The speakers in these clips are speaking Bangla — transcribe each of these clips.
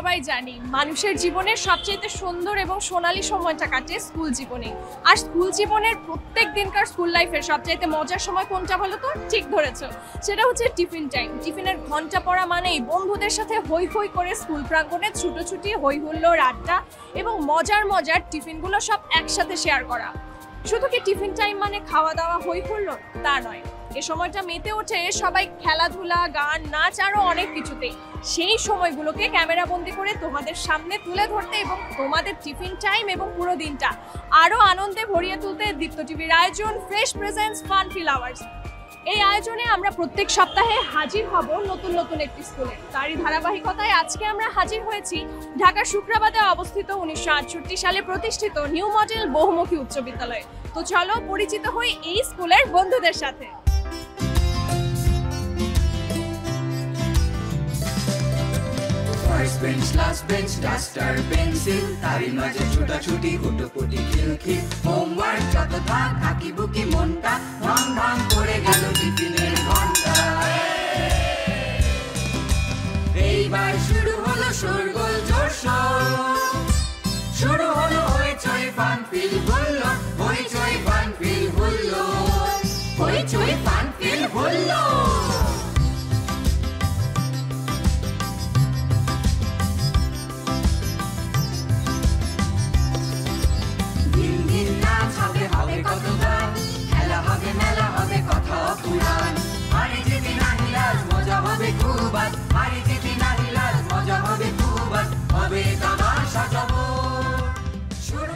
সবাই জানি মানুষের জীবনের সবচেয়ে সুন্দর এবং সোনালী সময়টা কাটে স্কুল জীবনে। আর স্কুল জীবনের প্রত্যেক দিনকার স্কুল লাইফের সবচাইতে মজার সময় কোনটা বলো তো? ঠিক ধরেছো, সেটা হচ্ছে টিফিন টাইম। টিফিনের ঘন্টা পড়া মানেই বন্ধুদের সাথে হই হই করে স্কুল প্রাঙ্গণে ছুটোছুটি, হই হুল্লোড়, আড্ডা এবং মজার টিফিনগুলো সব একসাথে শেয়ার করা। শুধু কি টিফিন টাইম মানে খাওয়া দাওয়া, হই হুল্লোড়? তা নয়, এ সময়টা মেতে ওঠে সবাই খেলাধুলা, গান, নাচ আরো অনেক কিছুতেই। সেই সময়গুলোকে ক্যামেরা বন্দি করে তোমাদের সামনে তুলে ধরতে এবং তোমাদের টিফিন টাইম এবং পুরো দিনটা আরো আনন্দে ভরিয়ে তুলতে দীপ্ত টিভির আয়োজন fresh presents fun feel hours. এই আয়োজনে আমরা প্রত্যেক সপ্তাহে হাজির হব নতুন একটি স্কুলে। তারই ধারাবাহিকতায় আজকে আমরা হাজির হয়েছি ঢাকার শুক্রাবাদে অবস্থিত 1968 সালে প্রতিষ্ঠিত নিউ মডেল বহুমুখী উচ্চ বিদ্যালয়ে। তো চলো পরিচিত হই এই স্কুলের বন্ধুদের সাথে। First bench, last bench, duster, pencil, তারি মাঝে ছুটাছুটি, হুটোপুটি, খিলখিল, হোমওয়ার্ক যত থাক, আঁকি বুকি মনটা ভাং ভাং করে গেল টিফিনের ঘন্টা। এইবার শুরু হলো শোরগোল জোরশোর, শুরু হলো হইচই ফান ফিল হলো, হইচই ফান ফিল হলো, হইচই ফান ফিল হলো।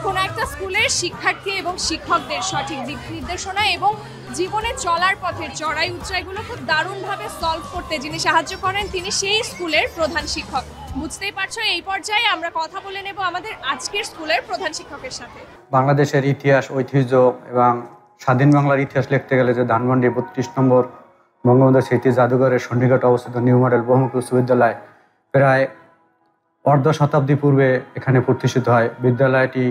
কোন একটা স্কুলের শিক্ষার্থী এবং শিক্ষকদের সঠিক দিক নির্দেশনা এবং জীবনে চলার পথের চড়াই উচ্চাইগুলো খুব দারুণভাবে সলভ করতে যিনি সাহায্য করেন তিনি সেই স্কুলের প্রধান শিক্ষক। বুঝতেই পারছো, এই পর্যায়ে আমরা কথা বলে নেব আমাদের আজকের স্কুলের প্রধান শিক্ষকের সাথে। বাংলাদেশের ইতিহাস, ঐতিহ্য এবং স্বাধীন বাংলার ইতিহাস লিখতে গেলে যে ধানমন্ডি 32 নম্বর বঙ্গবন্ধু স্মৃতি জাদুঘরের সন্নিকটে অবস্থিত নিউ মডেল বহুমুখী উচ্চ বিদ্যালয় প্রায় অর্ধ শতাব্দী পূর্বে এখানে প্রতিষ্ঠিত হয়। বিদ্যালয়টি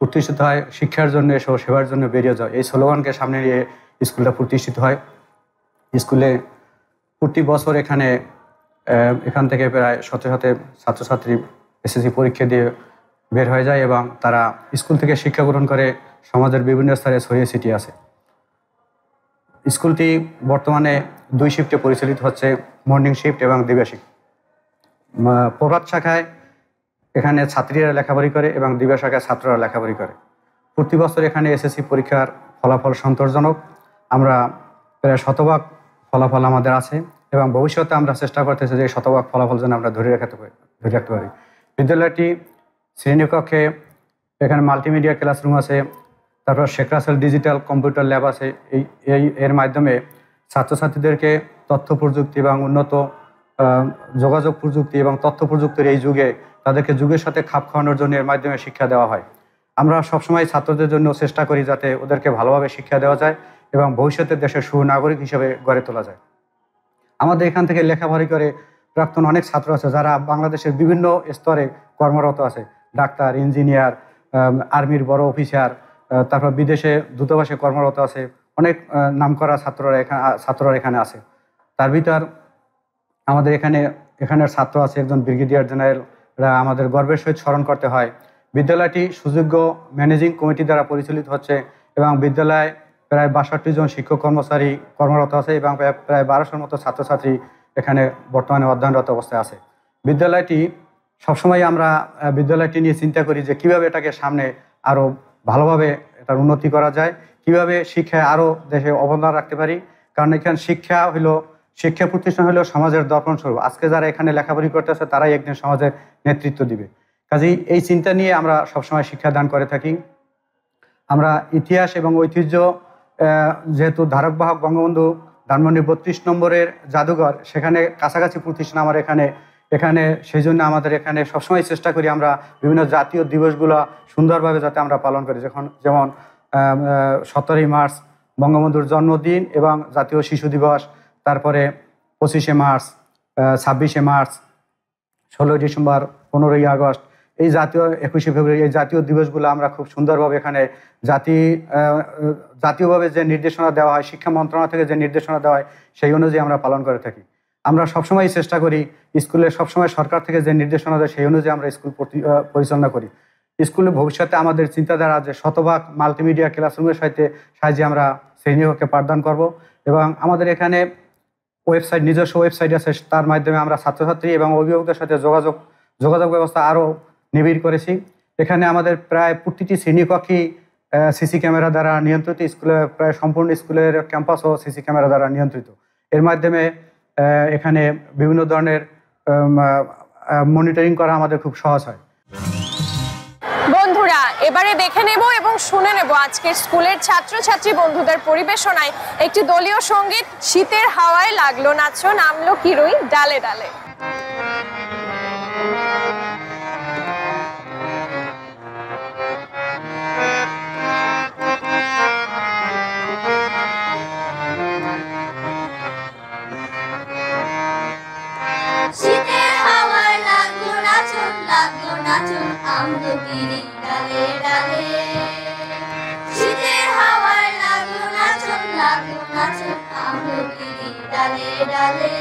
প্রতিষ্ঠিত হয় শিক্ষার জন্য এসো, সেবার জন্য বেরিয়ে যাও, এই স্লোগানকে সামনে নিয়ে স্কুলটা প্রতিষ্ঠিত হয়। স্কুলে প্রতি বছর এখান থেকে প্রায় শত ছাত্রছাত্রী এসএসসি পরীক্ষা দিয়ে বের হয়ে যায় এবং তারা স্কুল থেকে শিক্ষা গ্রহণ করে সমাজের বিভিন্ন স্তরে ছড়িয়ে ছিটিয়ে আছে। স্কুলটি বর্তমানে 2 শিফটে পরিচালিত হচ্ছে, মর্নিং শিফট এবং দিবা শিফট। প্রভাত শাখায় এখানে ছাত্রীরা লেখাপড়ি করে এবং দিবা শাখায় ছাত্ররা লেখাপড়ি করে। প্রতি বছর এখানে এসএসসি পরীক্ষার ফলাফল সন্তোষজনক। আমরা প্রায় শতভাগ ফলাফল আমাদের আছে এবং ভবিষ্যতে আমরা চেষ্টা করতেছি যে শতভাগ ফলাফল যেন আমরা ধরে রাখতে পারি। বিদ্যালয়টি শ্রেণীকক্ষে এখানে মাল্টিমিডিয়া ক্লাসরুম আছে, তারপর Sheikh Russel digital computer lab আছে। এর মাধ্যমে ছাত্রছাত্রীদেরকে তথ্য প্রযুক্তি এবং উন্নত যোগাযোগ প্রযুক্তি এবং তথ্য প্রযুক্তির এই যুগে তাদেরকে যুগের সাথে খাপ খাওয়ানোর জন্য এর মাধ্যমে শিক্ষা দেওয়া হয়। আমরা সবসময় ছাত্রদের জন্য চেষ্টা করি যাতে ওদেরকে ভালোভাবে শিক্ষা দেওয়া যায় এবং ভবিষ্যতে দেশের সুনাগরিক হিসেবে গড়ে তোলা যায়। আমাদের এখান থেকে লেখাপড়ি করে প্রাক্তন অনেক ছাত্র আছে যারা বাংলাদেশের বিভিন্ন স্তরে কর্মরত আছে, ডাক্তার, ইঞ্জিনিয়ার, আর্মির বড় অফিসার, তারপর বিদেশে দূতাবাসে কর্মরত আছে। অনেক নামকরা ছাত্ররা এখানে আছে। তার ভিতর আমাদের এখানের ছাত্র আছে একজন ব্রিগেডিয়ার জেনারেলরা আমাদের গর্বের সহিত স্মরণ করতে হয়। বিদ্যালয়টি সুযোগ্য ম্যানেজিং কমিটি দ্বারা পরিচালিত হচ্ছে এবং বিদ্যালয়ে প্রায় 62 জন শিক্ষক কর্মচারী কর্মরত আছে এবং প্রায় 1200-র মতো ছাত্রছাত্রী এখানে বর্তমানে অধ্যয়নরত অবস্থায় আছে। বিদ্যালয়টি সবসময় আমরা বিদ্যালয়টি নিয়ে চিন্তা করি যে কীভাবে এটাকে সামনে আরও ভালোভাবে এটার উন্নতি করা যায়, কীভাবে শিক্ষায় আরও দেশে অবদান রাখতে পারি। কারণ এখানে শিক্ষা প্রতিষ্ঠান হলো সমাজের দর্পণ স্বরূপ। আজকে যারা এখানে লেখাপড়ি করতেছে তারাই একদিন সমাজের নেতৃত্ব দিবে। কাজেই এই চিন্তা নিয়ে আমরা সবসময় শিক্ষাদান করে থাকি। আমরা ইতিহাস এবং ঐতিহ্য যেহেতু ধারক বাহক বঙ্গবন্ধু ধানমন্ডি 32 নম্বরের জাদুঘর, সেখানে কাছাকাছি প্রতিষ্ঠান আমার এখানে সেই জন্য আমাদের এখানে সবসময় চেষ্টা করি আমরা বিভিন্ন জাতীয় দিবসগুলো সুন্দরভাবে যাতে আমরা পালন করি। যেমন 17ই মার্চ বঙ্গবন্ধুর জন্মদিন এবং জাতীয় শিশু দিবস, তারপরে 25শে মার্চ, 26শে মার্চ, 16ই ডিসেম্বর, 15ই আগস্ট, এই জাতীয় 21শে ফেব্রুয়ারি, এই জাতীয় দিবসগুলো আমরা খুব সুন্দরভাবে এখানে জাতীয়ভাবে যে নির্দেশনা দেওয়া হয়, শিক্ষা মন্ত্রণালয় থেকে যে নির্দেশনা দেওয়া হয় সেই অনুযায়ী আমরা পালন করে থাকি। আমরা সবসময় চেষ্টা করি স্কুলে সবসময় সরকার থেকে যে নির্দেশনা দেয় সেই অনুযায়ী আমরা স্কুল পরিচালনা করি। স্কুলে ভবিষ্যতে আমাদের চিন্তাধারা যে শতভাগ মাল্টিমিডিয়া ক্লাসরুমের সাহায্যে আমরা শ্রেণীকক্ষে পাঠদান করব এবং আমাদের এখানে নিজস্ব ওয়েবসাইট আছে, তার মাধ্যমে আমরা ছাত্রছাত্রী এবং অভিভাবকদের সাথে যোগাযোগ ব্যবস্থা আরও নিবিড় করেছি। এখানে আমাদের প্রায় প্রতিটি শ্রেণীকক্ষই সিসি ক্যামেরা দ্বারা নিয়ন্ত্রিত, স্কুলে প্রায় সম্পূর্ণ স্কুলের ক্যাম্পাসও সিসি ক্যামেরা দ্বারা নিয়ন্ত্রিত। এর মাধ্যমে এখানে বিভিন্ন ধরনের মনিটরিং করা আমাদের খুব সহজ হয়। বন্ধুরা, এবারে দেখে নেব এবং শুনে নেব আজকের স্কুলের ছাত্রছাত্রী বন্ধুদের পরিবেশনায় একটি দলীয় সঙ্গীত শীতের হাওয়ায় লাগলো নাচো নামলো কিরুই ডালে ডালে। শীতের হাওয়ায় লাগলো নাচন আমলকির ডালে ডালে। শীতের হাওয়ায় লাগলো নাচন আমলকির ডালে ডালে।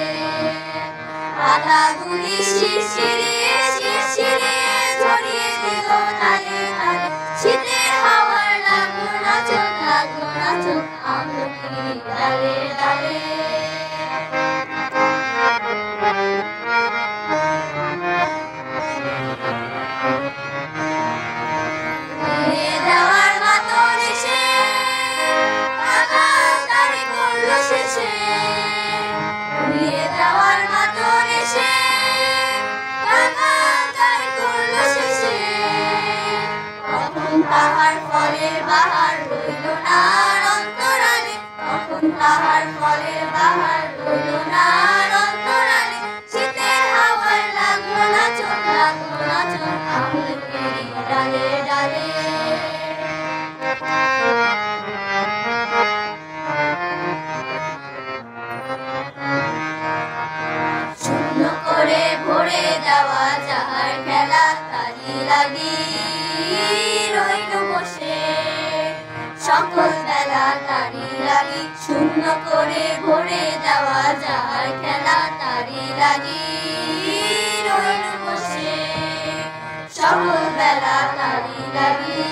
পাতাগুলি শিরশিরিয়ে ঝরিয়ে দিল তালে তালে। শীতের হাওয়ায় লাগলো নাচন আমলকির ডালে ডালে। তাহার ফলের বাহার রইল না অন্তরালে, তখন তাহার ফলের বাহার রইল না অন্তরালে। শীতের হাওয়ায় লাগলো নাচন আমলকির ডালে ডালে। শূন্য করে ভরে দেওয়া যাহার খেলা তারি লাগি রইল বসে সকল বেলা তারি লাগি। শূন্য করে ভরে দেওয়া যাহার খেলা তারি লাগি রইল বসে সকল বেলা তারি লাগি।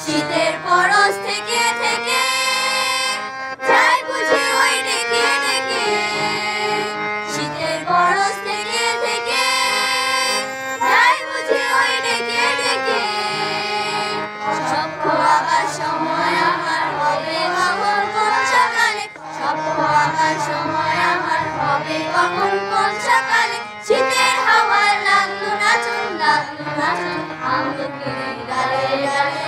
শীতের পরশ থেকে থেকে যাই বুঝি ওই ডেকে ডেকে। শীতের পরশ থেকে থেকে যাই বুঝি ওই ডেকে ডেকে। সব খোয়াবার সময় আমার হবে কখন কোন সকালে, সব খোয়াবার সময় আমার হবে কখন কোন সকালে। শীতের হাওয়ায় লাগলো নাচন আমলকির ডালে ডালে।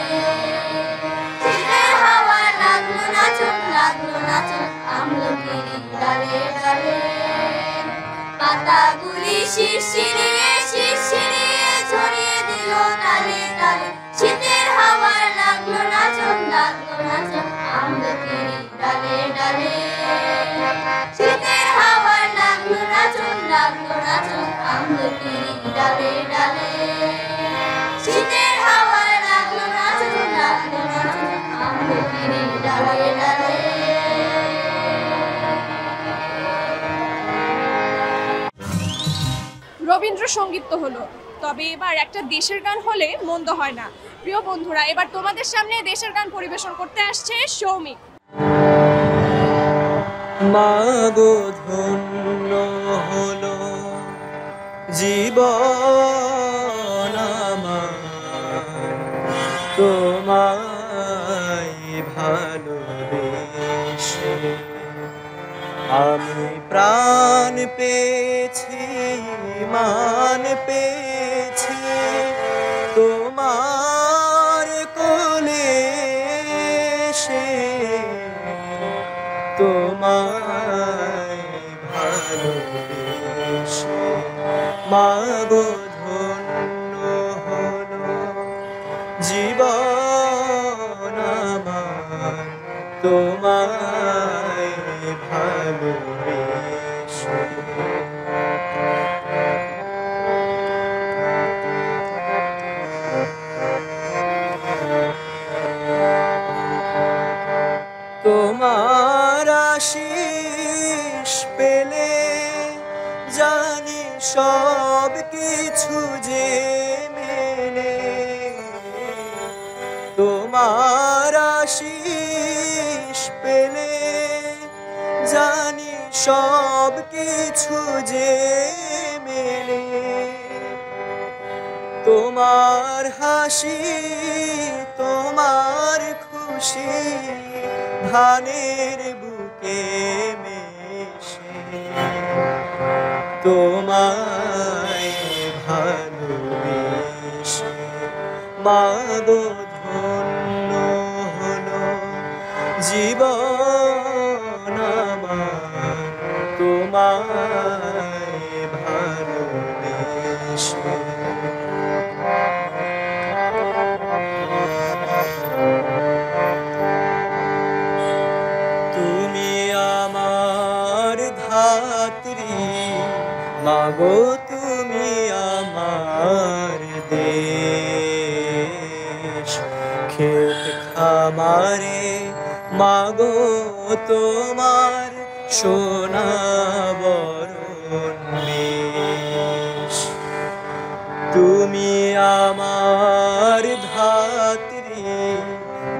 শীতের হাওয়ায় লাগলো নাচন আমলকির ডালে ডালে। পাতাগুলি শিরশিরিয়ে ঝরিয়ে দিল তালে তালে। শীতের হাওয়ায় লাগলো নাচন আমলকির ডালে ডালে। শীতের হাওয়ায় লাগলো নাচন আমলকির ডালে ডালে। শীতের হাওয়ায় লাগলো নাচন আমলকির ডালে ডালে। রবীন্দ্রসঙ্গীত তো হলো, তবে এবার একটা দেশের গান হলে মন্দ হয় না। প্রিয় বন্ধুরা, এবার তোমাদের সামনে দেশের গান পরিবেশন করতে আসছে সৌমিক। মাগো ধন্য হলো জীবন আমার, তোমায় ভালোবেসে আমি প্রাণ পেয়েছি মান পেয়েছি তোমার কোলে সে। তোমায় ভালোবেসে মাগো ধন্য হলো জীবন আমার, তোমায় ভালোবেসে। তোমার আশিস পেলে সব কিছু যে মেনে তোমার আশিস পেলে জানি সব কিছু যে মেনে তোমার হাসি তোমার খুশি ধানের বুকে মেশে তোমায় ভালোবেসে মাগো ধন্য হলো জীবন আমার তোমায় ভালোবেসে তুমি আমার ধাত্রী মাগো তুমি আমার দেশ ক্ষেত খামারে মাগো তোমার সোনা বরণ বেশ তুমি আমার ধাত্রী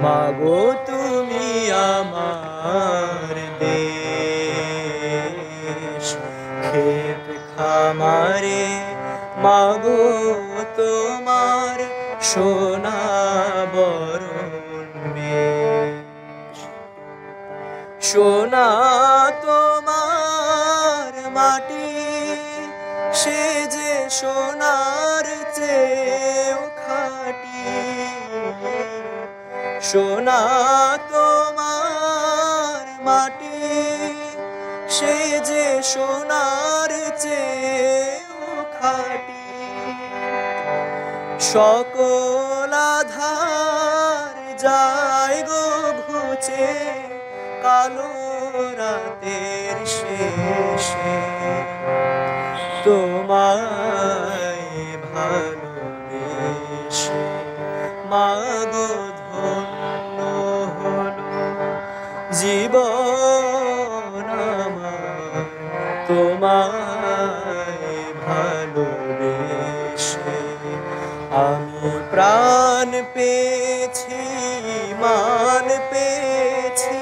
মাগো তুমি আমার দেশ ক্ষেত খামারে মাগো তোমার সোনা বরণ বেশ সোনা তোমার মাটি সে যে সোনার চেয়েও খাঁটি সোনা তোমার মাটি সে যে সোনার চেয়েও খাঁটি সকল আধার যায় গো ঘুচে কালো রাতের শেষে তোমায় ভালোবেসে মাগো ধন্য হলো জীবন আমার তোমায় ভালোবেসে আমি প্রাণ পেয়েছি মান পেয়েছি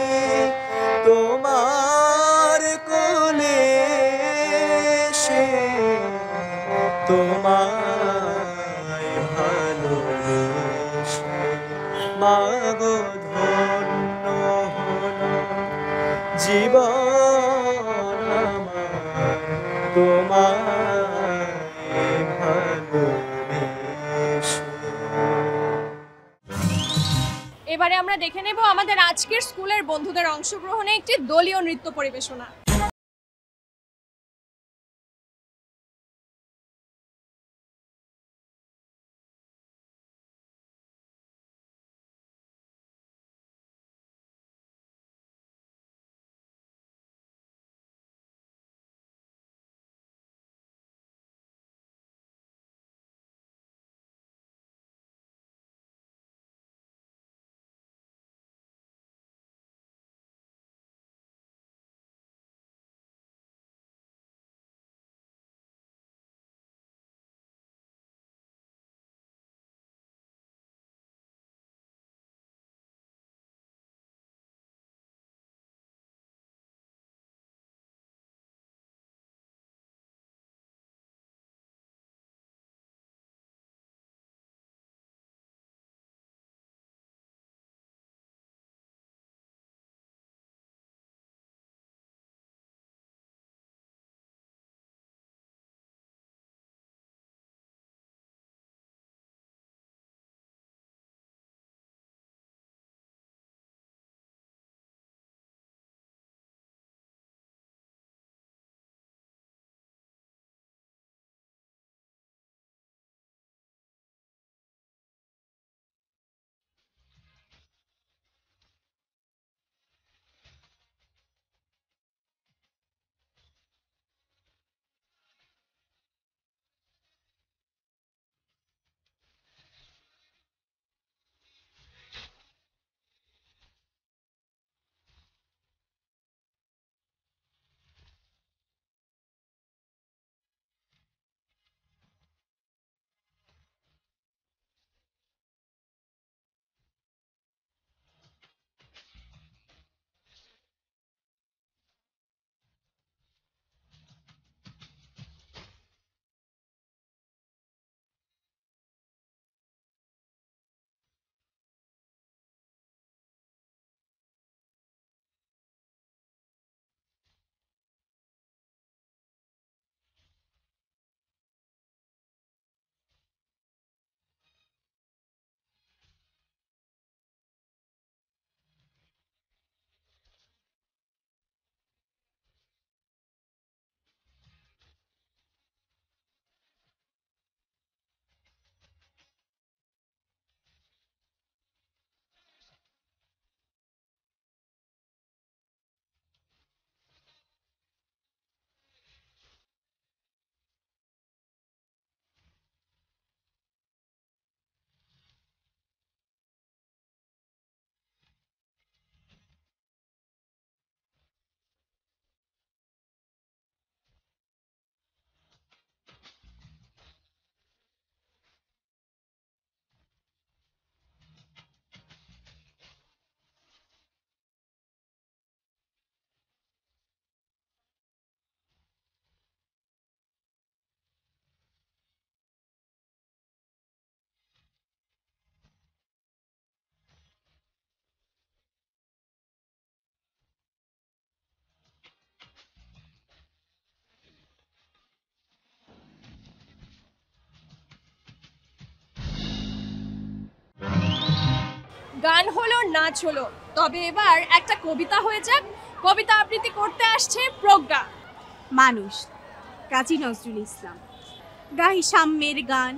তোমার কোলে সে তোমায় ভালোবেসে মাগো ধন্য হলো জীবন আমার তোমায় ভালোবেসে এবারে আমরা দেখে নেব আমাদের আজকের স্কুলের বন্ধুদের অংশগ্রহণে একটি দলীয় নৃত্য পরিবেশনা। গান হলো, নাচ হলো, তবে এবার একটা কবিতা হয়ে যাক। কবিতা আবৃত্তি করতে আসছে প্রজ্ঞা। মানুষ, কাজী নজরুল ইসলাম। গাই সাম্যের গান।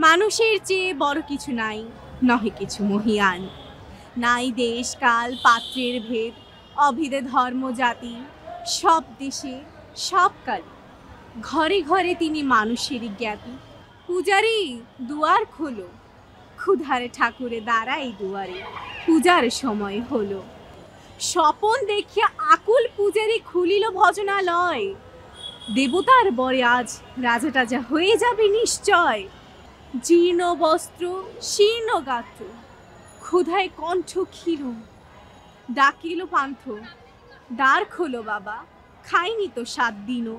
মানুষের চেয়ে বড় কিছু নাই, নহে কিছু মহিয়ান। নাই দেশ কাল পাত্রের ভেদ, অভেদে ধর্ম জাতি। সব দেশে সব কালে ঘরে ঘরে তিনি মানুষেরই জ্ঞাতি। পূজারি দুয়ার খোলো, ক্ষুধারে ঠাকুরে দাঁড়াই দুয়ারে, পূজার সময় হলো। স্বপন দেখিয়া আকুল পূজারি খুলিল ভজনালয়। দেবতার বরে আজ রাজা টাজা হয়ে যাবে নিশ্চয়। জীর্ণ বস্ত্র শীর্ণ গাত্র, ক্ষুধায় কণ্ঠ ক্ষীণ। ডাকিল পান্থ, দ্বার খোলো বাবা, খাইনি তো 7 দিনও।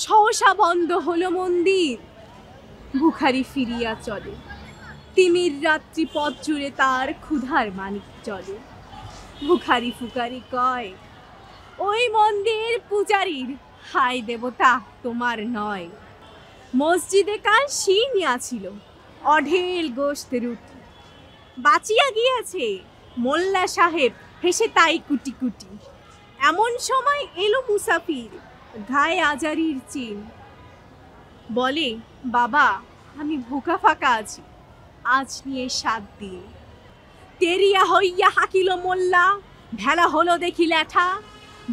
সহসা বন্ধ হলো মন্দির, ভিখারি ফিরিয়া চলে। তিমির রাত্রি পথ জুড়ে তার ক্ষুধার মানিক চলে। ভিখারি ফুকারি কয়, ওই মন্দির পূজারীর, হায় দেবতা তোমার নয়। মসজিদে কাল শিরনিয়া ছিল, অঢেল গোশত রুটি। বাঁচিয়া গিয়াছে মোল্লা সাহেব, হেসে তাই কুটি কুটি। এমন সময় এলো মুসাফির, গায়ে আজারির চিন। বলে, বাবা আমি ভুকা ফাঁকা আছি, আজ নিয়ে 7 দিন। তেরিয়া হইয়া হাকিল মোল্লা, ভেলা হলো দেখি ল্যাঠা।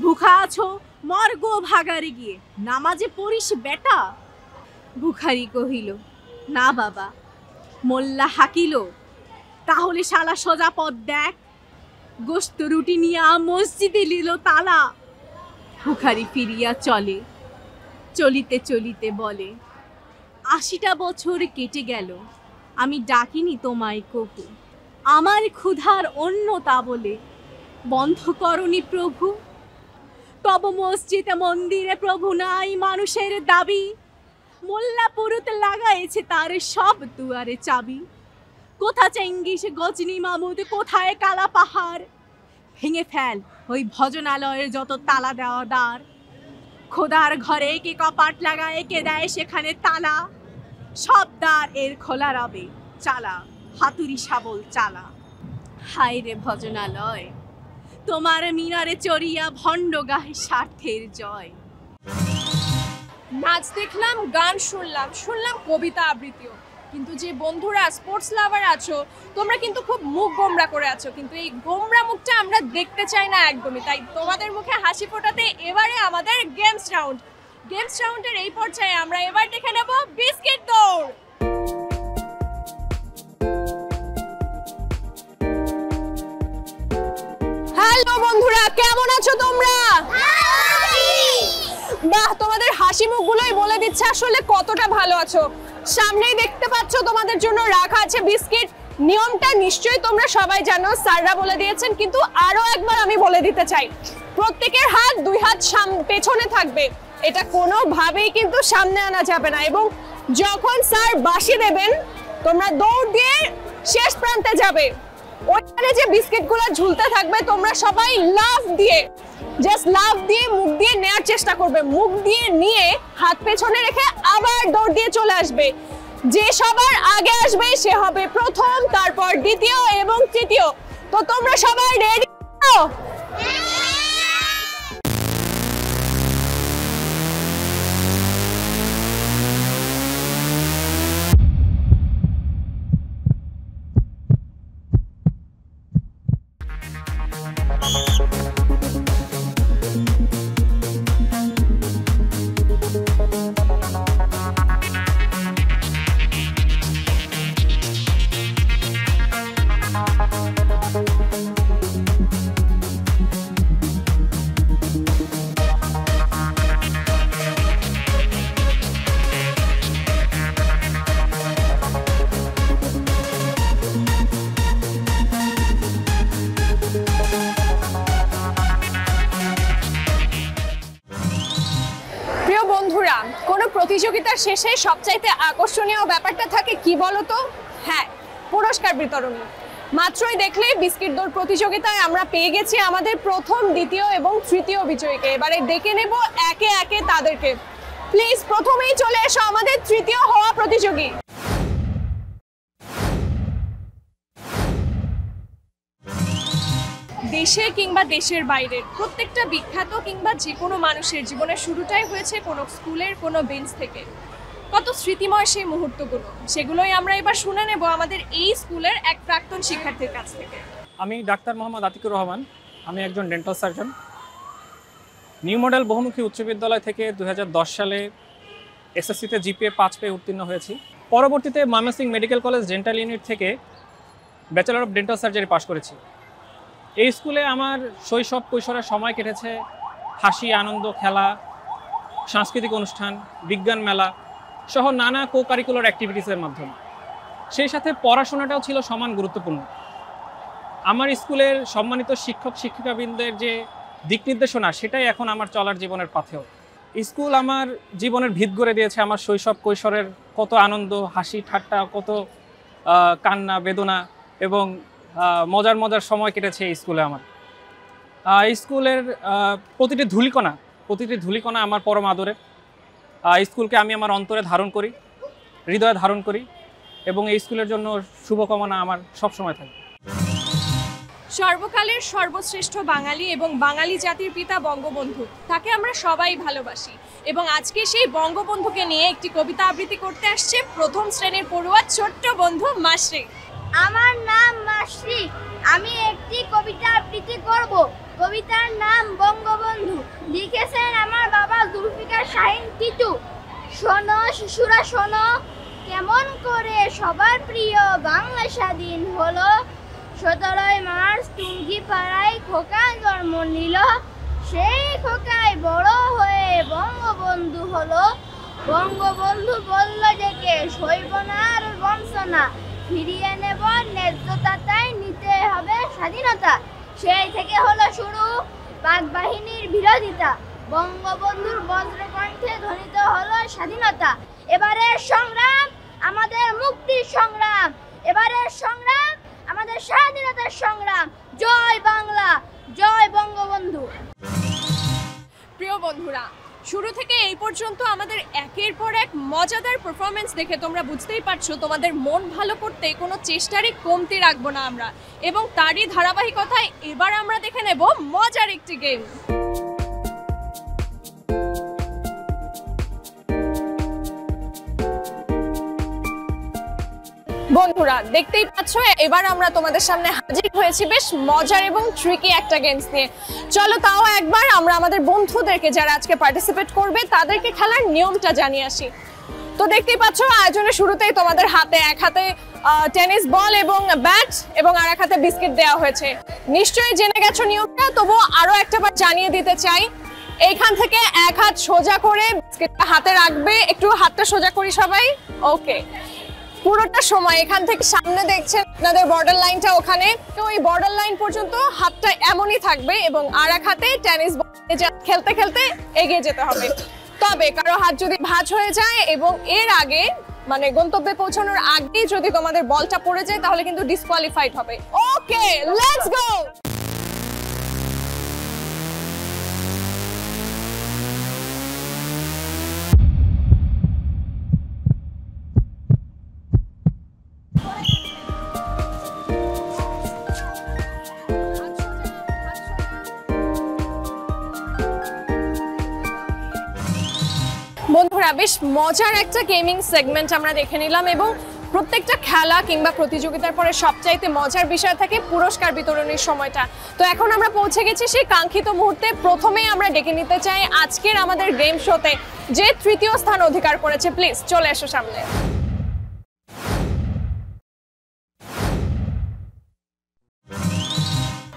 ভুখা আছো মর গো ভাগারে গিয়ে, নামাজে পড়িস বেটা। ভিখারি কহিল, না বাবা। মোল্লা হাকিল, তাহলে শালা সোজা পথ দেখ। গোশত রুটি নিয়া মসজিদে নিল তালা। ভিখারি ফিরিয়া চলে, চলিতে চলিতে বলে, 80টা বছর কেটে গেল, আমি ডাকিনি তোমায় কভু। আমার ক্ষুধার অন্য তা বলে বন্ধ করনি প্রভু। তব মসজিদে মন্দিরে প্রভু নাই মানুষের দাবি। মোল্লা পুরুত লাগাইছে তার সব দুয়ারে চাবি। কোথা চেঙ্গিস গজনী মামুদ, কোথায় কালা পাহাড়। ভেঙে ফেল ওই ভজনালয়ের যত তালা দেওয়া দ্বার। খোদার ঘরে কে কপাট লাগায়, কে দেয় সেখানে তালা। সব দ্বার এর খোলা রবে, চালা হাতুড়ি শাবল চালা। হায় রে ভজনালয়, তোমার মিনারে চড়িয়া ভণ্ড গাহে স্বার্থের জয়। নাচ দেখলাম, গান শুনলাম, শুনলাম কবিতা আবৃত্তিও, কিন্তু যে বন্ধুরা স্পোর্টস লাভার আছো তোমরা কিন্তু খুব মুখ গোমরা করে আছো, কিন্তু এই গোমরা মুখটা আমরা দেখতে চাই না একদমই। তাই তোমাদের মুখে হাসি ফোটাতে এবারে আমাদের গেমস রাউন্ডের এই পর্যায়ে আমরা এবার দেখে নেব বিস্কিট দৌড়। হ্যালো বন্ধুরা, কেমন আছো তোমরা? বাহ, তোমাদের হাসি মুখগুলোই বলে দিচ্ছে আসলে কতটা ভালো আছো। সামনেই দেখতে পাচ্ছ তোমাদের জন্য রাখা আছে বিস্কিট। নিয়মটা নিশ্চয়ই তোমরা সবাই জানো, স্যাররা বলে দিয়েছেন, কিন্তু আরো একবার আমি বলে দিতে চাই। প্রত্যেকের হাত 2 হাত পেছনে থাকবে, এটা কোনোভাবেই কিন্তু সামনে আনা যাবে না। এবং যখন স্যার বাঁশি দেবেন তোমরা দৌড় দিয়ে শেষ প্রান্তে যাবে। ওইখানে যে বিস্কিটগুলো ঝুলতে থাকবে তোমরা সবাই লাফ দিয়ে মুখ দিয়ে নেওয়ার চেষ্টা করবে। মুখ দিয়ে নিয়ে হাত পেছনে রেখে আবার দৌড় দিয়ে চলে আসবে। যে সবার আগে আসবে সে হবে প্রথম, তারপর দ্বিতীয় এবং তৃতীয়। তো তোমরা সবাই রেডি? প্রতিযোগিতার শেষে সবচাইতে আকর্ষণীয় ব্যাপারটা থাকে কি বলতো? হ্যাঁ, পুরস্কার বিতরণ। মাত্রই দেখলে বিস্কিট দৌড় প্রতিযোগিতায় আমরা পেয়ে গেছি আমাদের প্রথম, দ্বিতীয় এবং তৃতীয় বিজয়ীকে। এবারে ডেকে নেব একে একে তাদেরকে। প্লিজ প্রথমেই চলে এসো আমাদের তৃতীয় হওয়া প্রতিযোগী। দেশে কিংবা দেশের বাইরের প্রত্যেকটা বিখ্যাত কিংবা যে কোনো মানুষের জীবনের শুরুটাই হয়েছে কোনো স্কুলের কোনো বেঞ্চ থেকে। কত স্মৃতিময় সেই মুহূর্তগুলো, সেগুলোই আমরা এবার শুনে নেব আমাদের এই স্কুলের এক প্রাক্তন শিক্ষার্থীর কাছ থেকে। আমি ডাক্তার মোহাম্মদ আতিকুর রহমান, আমি একজন ডেন্টাল সার্জন। নিউ মডেল বহুমুখী উচ্চ বিদ্যালয় থেকে 2010 সালে এসএসসিতে জিপিএ 5 পেয়ে উত্তীর্ণ হয়েছি। পরবর্তীতে Mymensingh medical college dental unit থেকে ব্যাচেলর অফ ডেন্টাল সার্জারি পাশ করেছি। এই স্কুলে আমার শৈশব কৈশোরের সময় কেটেছে হাসি, আনন্দ, খেলা, সাংস্কৃতিক অনুষ্ঠান, বিজ্ঞান মেলা সহ নানা কো কারিকুলার অ্যাক্টিভিটিসের মাধ্যমে। সেই সাথে পড়াশোনাটাও ছিল সমান গুরুত্বপূর্ণ। আমার স্কুলের সম্মানিত শিক্ষক শিক্ষিকাবৃন্দের যে দিক নির্দেশনা, সেটাই এখন আমার চলার জীবনের পাথেয়। স্কুল আমার জীবনের ভিত গড়ে দিয়েছে। আমার শৈশব কৈশোরের কত আনন্দ, হাসি ঠাট্টা, কত কান্না বেদনা এবং মজার মজার সময় কেটেছে এই স্কুলে আমার। স্কুলের প্রতিটি ধূলিকণা আমার পরম আদরের। স্কুলকে আমি আমার অন্তরে ধারণ করি, হৃদয়ে ধারণ করি এবং এই স্কুলের জন্য শুভকামনা আমার সবসময় থাকে। সর্বকালের সর্বশ্রেষ্ঠ বাঙালি এবং বাঙালি জাতির পিতা বঙ্গবন্ধু, তাকে আমরা সবাই ভালোবাসি এবং আজকে সেই বঙ্গবন্ধুকে নিয়ে একটি কবিতা আবৃত্তি করতে আসছে প্রথম শ্রেণীর পড়ুয়া ছোট্ট বন্ধু মাসরি। আমার নাম মাসরি, আমি একটি কবিতা আবৃত্তি করব। কবিতার নাম বঙ্গবন্ধু, লিখেছেন আমার বাবা জুলফিকার শাহীন টিটু। শোনো শিশুরা শোনো, কেমন করে সবার প্রিয় বাংলা স্বাধীন হলো। 17 মার্চ টুঙ্গিপাড়ায় খোকা জন্ম নিল, সেই খোকায় বড় হয়ে বঙ্গবন্ধু হলো। বঙ্গবন্ধু বলল যে কে সইব না আর বঞ্চনা, ফিরিয়ে নেব ন্যায্যতায়, নিতে হবে স্বাধীনতা। সেই থেকে হলো শুরু পাক বাহিনীর বিরোধিতা, বঙ্গবন্ধুর বজ্রকণ্ঠে ধ্বনিত হলো স্বাধীনতা। এবারের সংগ্রাম আমাদের মুক্তির সংগ্রাম, এবারের সংগ্রাম আমাদের স্বাধীনতার সংগ্রাম। জয় বাংলা, জয় বঙ্গবন্ধু। প্রিয় বন্ধুরা, শুরু থেকে এই পর্যন্ত আমাদের একের পর এক মজাদার পারফরমেন্স দেখে তোমরা বুঝতেই পারছো তোমাদের মন ভালো করতে কোনো চেষ্টারই কমতি রাখবো না আমরা, এবং তারই ধারাবাহিকতায় এবার আমরা দেখে নেব মজার একটি গেম। বন্ধুরা, দেখতেই পাচ্ছ এবার আমরা তোমাদের সামনে হাজির হয়েছি বেশ মজার এবং ট্রিকি একটা গেমস নিয়ে। চলো তাও একবার আমরা আমাদের বন্ধুদেরকে, যারা আজকে পার্টিসিপেট করবে, তাদেরকে খেলার নিয়মটা জানিয়ে আসি। তো দেখতেই পাচ্ছ আয়োজনের শুরুতেই তোমাদের হাতে এক হাতে টেনিস বল এবং ব্যাট এবং আর এক হাতে বিস্কিট দেওয়া হয়েছে। নিশ্চয়ই জেনে গেছো নিয়মটা, তবুও আরো একটা বার জানিয়ে দিতে চাই। এইখান থেকে এক হাত সোজা করে বিস্কিটটা হাতে রাখবে, একটু হাতটা সোজা করি সবাই। ওকে, পুরোটা সময় এখান থেকে সামনে দেখছেন আপনাদের বর্ডার লাইনটা, ওখানে তো ওই বর্ডার লাইন পর্যন্ত হাতটা এমনই থাকবে এবং আর এক হাতে টেনিস বল খেলতে খেলতে এগিয়ে যেতে হবে। তবে কারো হাত যদি ভাঁজ হয়ে যায় এবং এর আগে মানে গন্তব্যে পৌঁছানোর আগে যদি তোমাদের বলটা পড়ে যায়, তাহলে কিন্তু ডিসকোয়ালিফাইড হবে। ওকে, লেটস গো। বন্ধুরা, বেশ মজার একটা গেমিং সেগমেন্ট আমরা দেখে নিলাম এবং প্রত্যেকটা খেলা কিংবা প্রতিযোগিতার পরে সবচাইতে মজার বিষয় থাকে পুরস্কার বিতরণের সময়টা। তো এখন আমরা পৌঁছে গেছি সেই কাঙ্ক্ষিত মুহূর্তে। প্রথমেই আমরা ডেকে নিতে চাই আজকের আমাদের গেম শোতে যে তৃতীয় স্থান অধিকার করেছে। প্লিজ চলে এসো সামনে।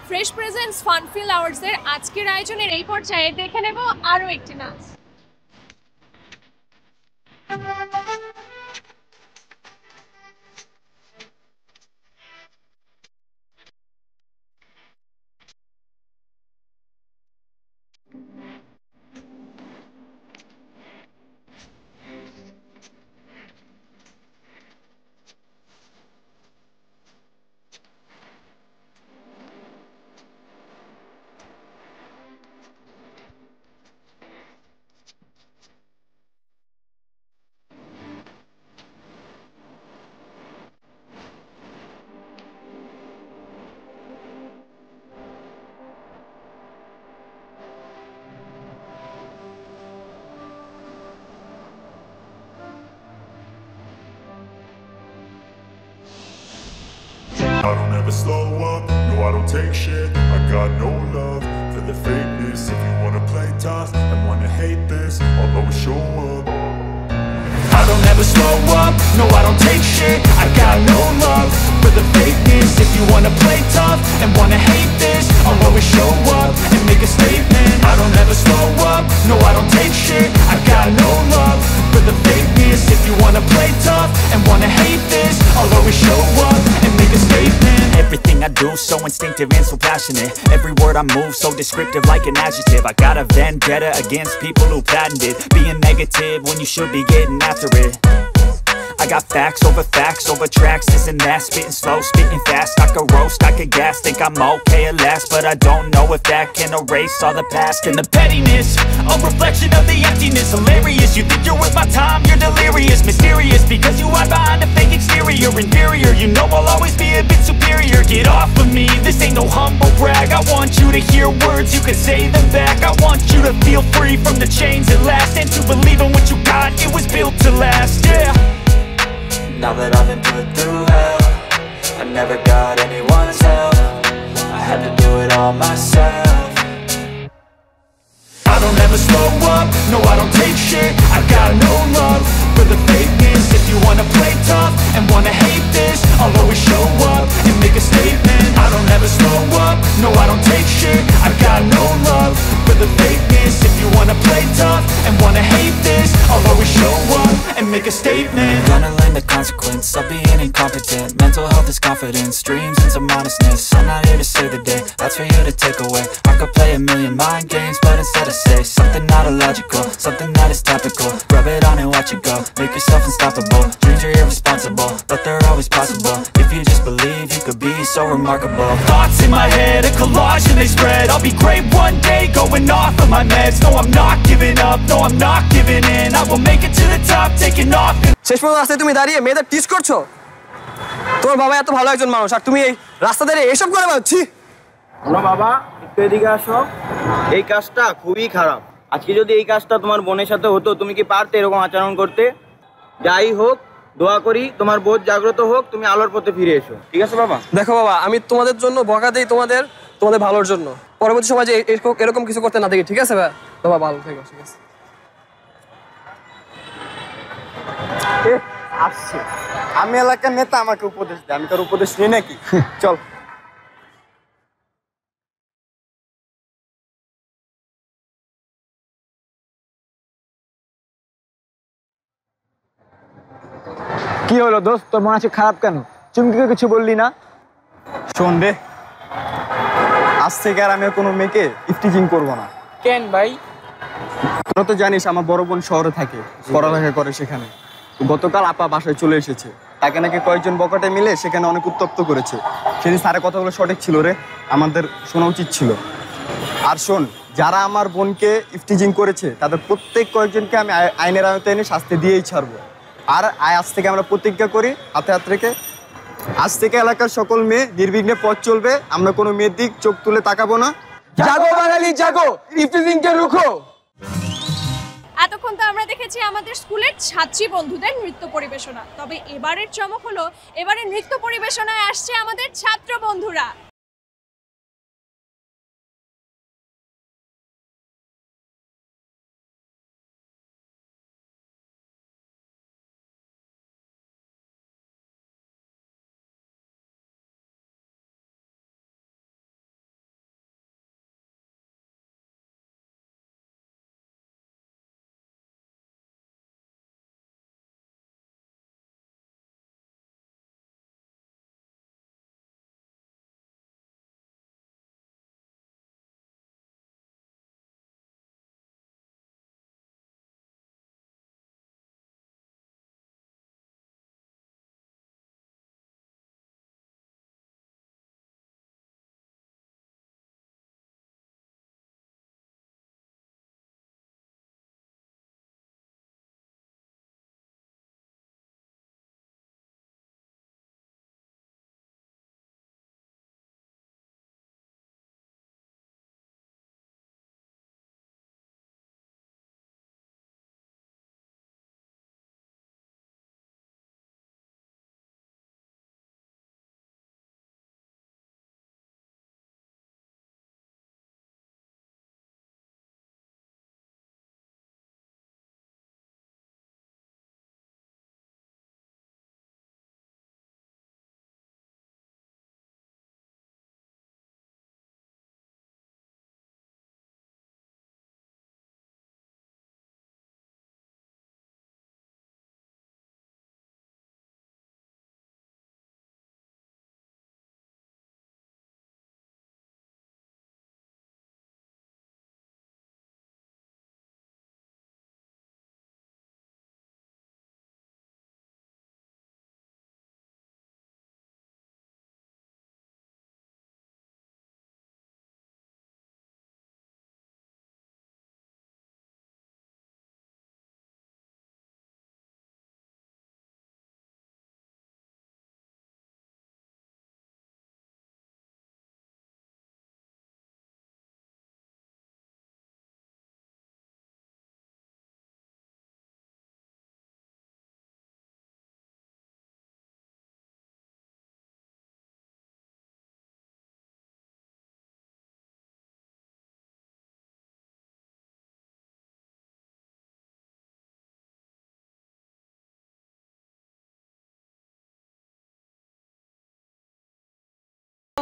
ফ্রেশ প্রেজেন্টস ফানফিল আওয়ার্সের আজকের আয়োজনের এই পর্যায়ে দেখে নেব আরো একটি নাচ। I don't ever slow up, no I don't take shit. I got no love for the fakeness. If you wanna play tough and wanna hate this, I'll always show up. I don't ever slow up, no I don't take shit. I got no love for the fakeness. If you wanna play tough and wanna hate this, I'll always show up and make a statement. I don't ever slow up, no I don't take shit. I got no love for the fakeness. If you wanna play tough and wanna hate this, I'll always show up and make a statement. Everything I do so instinctive and so passionate. Every word I move so descriptive like an adjective. I got a vendetta against people who patented being negative when you should be getting after it. I got facts over tracks, this and that. Spitting slow, spitting fast, I could roast, I could gas. Think I'm okay at last, but I don't know if that can erase all the past. And the pettiness, a reflection of the emptiness. Hilarious, you think you're worth my time, you're delirious. Mysterious, because you hide behind a fake exterior. Inferior, you know I'll always be a bit superior. Get off of me, this ain't no humble brag. I want you to hear words, you can say them back. I want you to feel free from the chains at last, and to believe in what you got, it was built to last, yeah. Now that I've been put through hell, I never got anyone's help. I had to do it all myself. I don't ever slow up, no I don't take shit. I got no love for the fakeness. If you wanna play tough and wanna hate this, I'll always show up and make a statement. I don't ever slow up, no I don't take shit. I got no love for the fakeness. If you wanna play tough and wanna hate this, I'll always show up and make a statement. Gonna learn the consequence of being incompetent. Mental health is confidence, dreams and some honestness. I'm not here to save the day, that's for you to take away. I could play a million mind games, but instead I say something not illogical, something that is topical. Rub it on and watch it go, make yourself unstoppable. Dreams are irresponsible, but they're always possible. If you just believe, you could be so remarkable. Thoughts in my head, a collage and they spread. I'll be great one day, going off of my meds. No I'm not giving up, no I'm not giving in. I will make it to the top, taking off. শেষ পর্যন্ত রাস্তায় তুমি দাঁড়িয়ে মেয়েদের টিস করছো? তোমার বাবা এত ভালো একজন মানুষ আর তুমি এই রাস্তা দাঁড়িয়ে এসব করে পাচ্ছি? শোনো বাবা, একটু এদিকে আসো। এই কাজটা খুবই খারাপ। আজকে যদি এই কাজটা তোমার বোনের সাথে হতো, তুমি কি পারতে এরকম আচরণ করতে? যাই হোক, দোয়া করি তোমার বোধ জাগ্রত হোক, তুমি আলোর পথে ফিরে এসো। ঠিক আছে বাবা? দেখো বাবা, আমি তোমাদের জন্য বকা দেই তোমাদের ভালোর জন্য। পরবর্তী সময় যে এরকম কিছু করতে না দেখি, ঠিক আছে বাবা? ভালো থেকো, ঠিক আছে? আসছে, আমি এলাকার নেতা, আমাকে উপদেশ দেয়, আমি তার উপদেশ নিই নাকি? চল। কি হলো দোস্ত, তোর মনে আছে খারাপ কেন? চুমকিকে কিছু বললি না? শোন রে, আজ থেকে আর আমি কোনো মেয়েকে ইফটিজিং করবো না। কেন ভাই? তোরা তো জানিস আমার বড় বোন শহরে থাকে, পড়ালেখা করে সেখানে। গতকাল আপা বাসায় চলে এসেছে, তাকে নাকি কয়েকজন বকাটে মিলে সেখানে অনেক উত্তপ্ত করেছে। সেদিন স্যারের কথাগুলো সঠিক ছিল রে, আমাদের শোনা উচিত ছিল। আর শোন, যারা আমার বোনকে ইফটিজিং করেছে তাদের প্রত্যেক কয়েকজনকে আমি আইনের আওতায় এনে শাস্তি দিয়েই ছাড়বো। আর আজ থেকে আমরা প্রতিজ্ঞা করি হাতে হাত রেখে, আজ থেকে এলাকার সকল মেয়ে নির্বিঘ্নে পথ চলবে, আমরা কোনো মেয়ের দিক চোখ তুলে তাকাবো না। জাগো বাঙালি জাগো, ইফটিজিংকে রুখো। এতক্ষণ তো আমরা দেখেছি আমাদের স্কুলের ছাত্রী বন্ধুদের নৃত্য পরিবেশনা, তবে এবারের চমক হলো এবারে নৃত্য পরিবেশনায় আসছে আমাদের ছাত্র বন্ধুরা।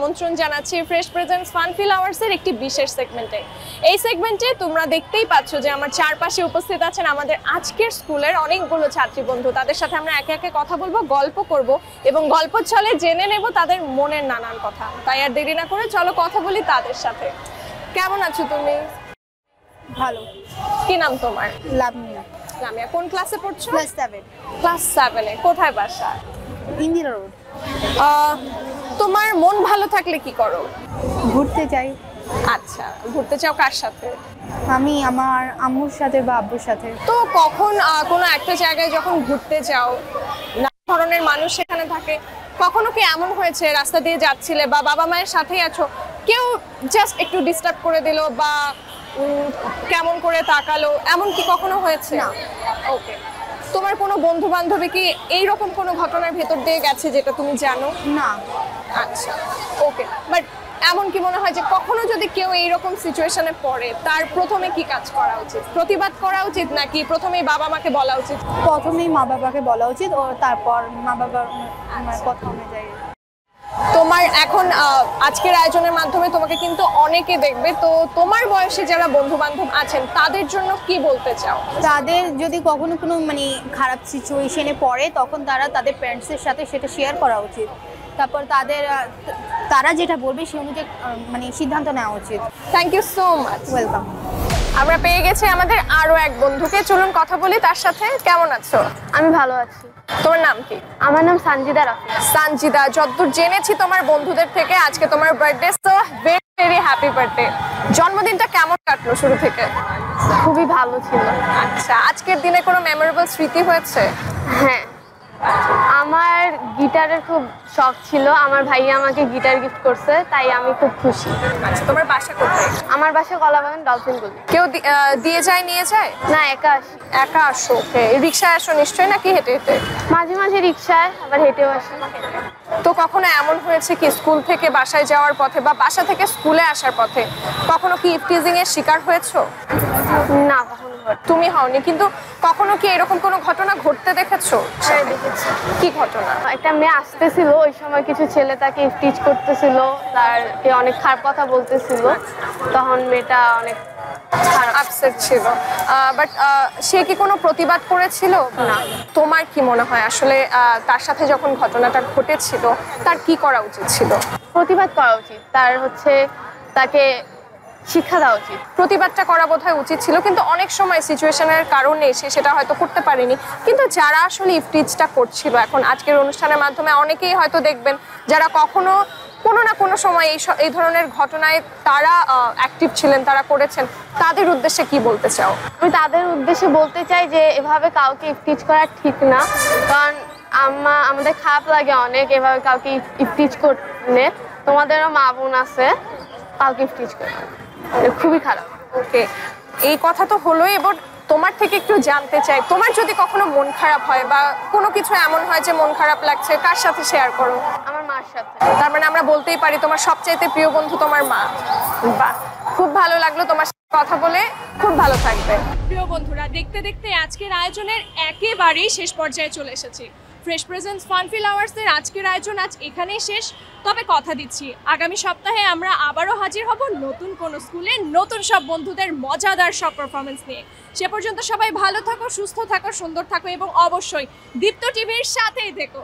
আমন্ত্রণ জানাচ্ছি ফ্রেশ প্রেজেন্টস ফানফিল আওয়ার্সের একটি বিশেষ সেগমেন্টে। এই সেগমেন্টে তোমরা দেখতেই পাচ্ছ যে আমার চারপাশে উপস্থিত আছেন আমাদের আজকের স্কুলের অনেকগুলো ছাত্রী বন্ধু। তাদের সাথে আমরা একে একে কথা বলবো, গল্প করব এবং গল্প ছলে জেনে নেব তাদের মনের নানান কথা। তাই আর দেরি না করে চলো কথা বলি তাদের সাথে। কেমন আছো তুমি? ভালো। কি নাম তোমার? লামিয়া। লামিয়া কোন ক্লাসে পড়ছো? ক্লাস 7। ক্লাস 7-এ। কোথায় বাসা? ইন্দিরা রোড। তোমার মন ভালো থাকলে কি করো? ঘুরতে যাই। আচ্ছা, ঘুরতে চাও কার সাথে? আমি আমার আম্মুর সাথে বা আব্বুর সাথে। তো কখন কোনো একটা জায়গায় যখন ঘুরতে যাও, নানা ধরনের মানুষ সেখানে থাকে, কখনো কি এমন হয়েছে রাস্তা দিয়ে যাচ্ছিলে বা বাবা মায়ের সাথেই আছো, কেউ জাস্ট একটু ডিস্টার্ব করে দিল বা কেমন করে তাকালো, এমন কি কখনো হয়েছে? না। ওকে। তোমার কোনো বন্ধু বান্ধবী কি এইরকম কোনো ঘটনার ভেতর দিয়ে গেছে যেটা তুমি জানো? না। আচ্ছা, ওকে। বাট এমন কি মনে হয় যে কখনো যদি কেউ এইরকম সিচুয়েশনে পড়ে তার প্রথমে কি কাজ করা উচিত? প্রতিবাদ করা উচিত নাকি প্রথমেই বাবা মাকে বলা উচিত? প্রথমেই মা বাবাকে বলা উচিত ও তারপর মা বাবার কথা অনুযায়ী। তোমার এখন আজকের আয়োজনের মাধ্যমে তোমাকে কিন্তু অনেকে দেখবে, তো তোমার বয়সে যারা বন্ধু বান্ধব আছেন তাদের জন্য কি বলতে চাও? তাদের যদি কখনো কোনো খারাপ সিচুয়েশনে পড়ে তখন তারা তাদের প্যারেন্টসের সাথে সেটা শেয়ার করা উচিত। তারপর তারা যেটা বলবে সেই অনুযায়ী সিদ্ধান্ত নেওয়া উচিত। Thank you so much. Welcome. আমরা পেয়ে গেছি আমাদের আরো এক বন্ধুকে, চলুন কথা বলি তার সাথে। কেমন আছো? আমি ভালো আছি। তোমার নাম কি? আমার নাম সানজিদা রাফি। সানজিদা, যতদূর জেনেছি তোমার বন্ধুদের থেকে আজকে তোমার birthday, so very very happy birthday. জন্মদিনটা কেমন কাটলো শুরু থেকে? খুবই ভালো ছিল। আচ্ছা, আজকের দিনে কোনো মেমোরেবল স্মৃতি হয়েছে? হ্যাঁ, আমার গিটারের খুব শখ ছিল। আমার ভাইয়া আমাকে গিটার গিফট করছে, তাই আমি খুব খুশি। আচ্ছা, তোমার বাসা কোথায়? আমার বাসা কলাবাগান ডলফিন গলি। কেউ দিয়ে যায়, নিয়ে যায়? না, একা আসি। একা আসো? ওকে। রিক্সায় আসো নিশ্চয়ই নাকি হেঁটে হেঁটে? মাঝে মাঝে রিক্সায়, আবার হেঁটেও আসি। তো কখনো এমন হয়েছে কি স্কুল থেকে বাসায় যাওয়ার পথে বা বাসা থেকে স্কুলে আসার পথে কখনো কি ইফটিজিং এর শিকার হয়েছো? না, কখনো। তুমি হওনি, কিন্তু কখনো কি এরকম কোনো ঘটনা ঘটতে দেখেছো? হ্যাঁ, দেখেছি। কি ঘটনা? একটা মেয়ে আসতেছিল, ওই সময় কিছু ছেলে তাকে ইফটিজ করতেছিল, তারকে অনেক খারাপ কথা বলতেছিল। তখন মেয়েটা অনেক আপসেট ছিল, বাট সে কি কোনো প্রতিবাদ করেছিল? না। তোমার কি মনে হয় আসলে তার সাথে যখন ঘটনাটা ঘটেছিল তার কি করা উচিত ছিল? প্রতিবাদ করা উচিত। তাকে শিক্ষা দেওয়া উচিত। প্রতিবাদটা করা বোধহয় উচিত ছিল, কিন্তু অনেক সময় সিচুয়েশনের কারণে সে সেটা হয়তো করতে পারেনি। কিন্তু যারা আসলে ইফটিজটা করছিল, এখন আজকের অনুষ্ঠানের মাধ্যমে অনেকেই হয়তো দেখবেন যারা কখনো কোনো না কোনো সময় এই ধরনের ঘটনায় তারা অ্যাক্টিভ ছিলেন, তারা করেছেন, তাদের উদ্দেশ্যে কি বলতে চাও? আমি তাদের উদ্দেশ্যে বলতে চাই যে এভাবে কাউকে ইফটিজ করা ঠিক না, কারণ আমাদের খারাপ লাগে অনেক এভাবে কাউকে ইফটিজ করলে। তোমাদেরও মা বোন আছে, কাউকে ইফটিজ করে খুবই খারাপ। ওকে, এই কথা তো হলোই। এবার তোমার থেকে একটু জানতে চাই, তোমার যদি কখনো মন খারাপ হয় বা কোনো কিছু এমন হয় যে মন খারাপ লাগছে, কার সাথে শেয়ার করো? আমার মার সাথে। তার মানে আমরা বলতেই পারি তোমার সবচাইতে প্রিয় বন্ধু তোমার মা। বাহ, খুব ভালো লাগলো তোমার সাথে কথা বলে। খুব ভালো থাকবে। প্রিয় বন্ধুরা, দেখতে দেখতে আজকের আয়োজনের একেবারেই শেষ পর্যায়ে চলে এসেছি। ফ্রেশ প্রেজেন্টস ফানফিল আওয়ার্সের আজকের আয়োজন আজ এখানেই শেষ। তবে কথা দিচ্ছি, আগামী সপ্তাহে আমরা আবারও হাজির হব নতুন কোনো স্কুলে নতুন সব বন্ধুদের মজাদার সব পারফরমেন্স নিয়ে। সে পর্যন্ত সবাই ভালো থাকো, সুস্থ থাকো, সুন্দর থাকো এবং অবশ্যই দীপ্ত টিভির সাথেই থেকো।